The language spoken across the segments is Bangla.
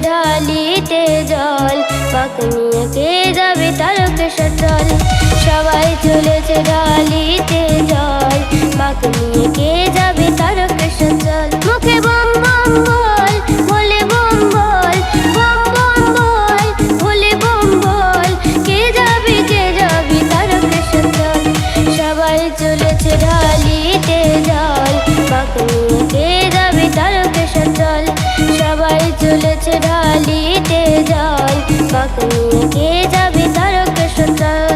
ঢালিতে জল, মাকে নিয়ে কে যাবে তারকেশ্বর জল। সবাই চলেছে ঢালিতে জল, মাকে নিয়ে কে যাবে তারকেশ্বর জল। মুখে বম বম বল, বলে বম বল, বম বম বল, বলে বম বল, কে যাবি তারকেশ্বর জল। সবাই চলেছে ঢালিতে জল, মাকে নিয়ে কে যাবে তারকেশ্বর জল। সবাই চলেছে ঢালিতে জল, মাকে নিয়ে কে যাবে তারকেশ্বর জল।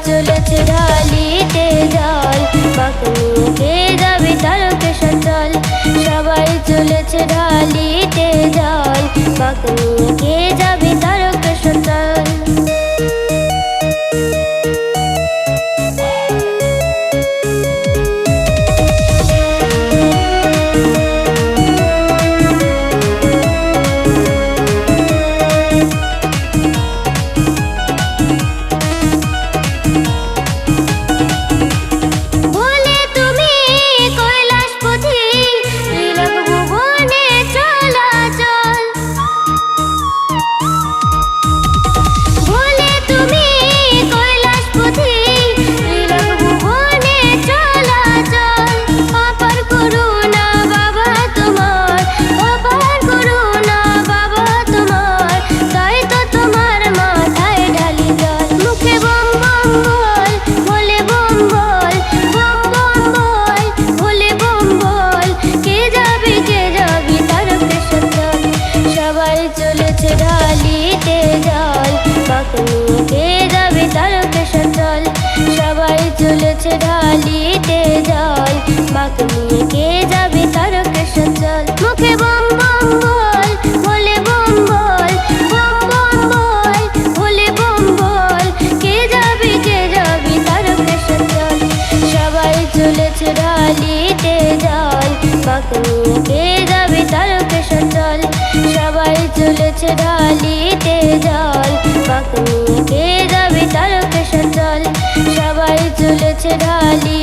চলেছে ঢালিতে জল, মাকে নিয়ে কে যাবে তারকেশ্বর জল। সবাই চলেছে ঢালিতে জল, মাকে নিয়ে কে যাবে তারকেশ্বর জল। চলেছে ঢালিতে জল, মাকে নিয়ে কে যাবে তারকেশ্বর জল। সবাই চলেছে ঢালিতে জল, মাকে নিয়ে কে যাবে তারকেশ্বর জল। মুখে বম বম বল, বলে বম বল, বম বম বল, বলে বম বল, কে যাবি তারকেশ্বর জল। সবাই চলেছে ঢালিতে জল, মাকে নিয়ে কে যাবে তারকেশ্বর জল। সবাই চলেছে ঢালিতে জল, মাকে নিয়ে কে যাবে তারকেশ্বর জল। সবাই চলেছে ঢালি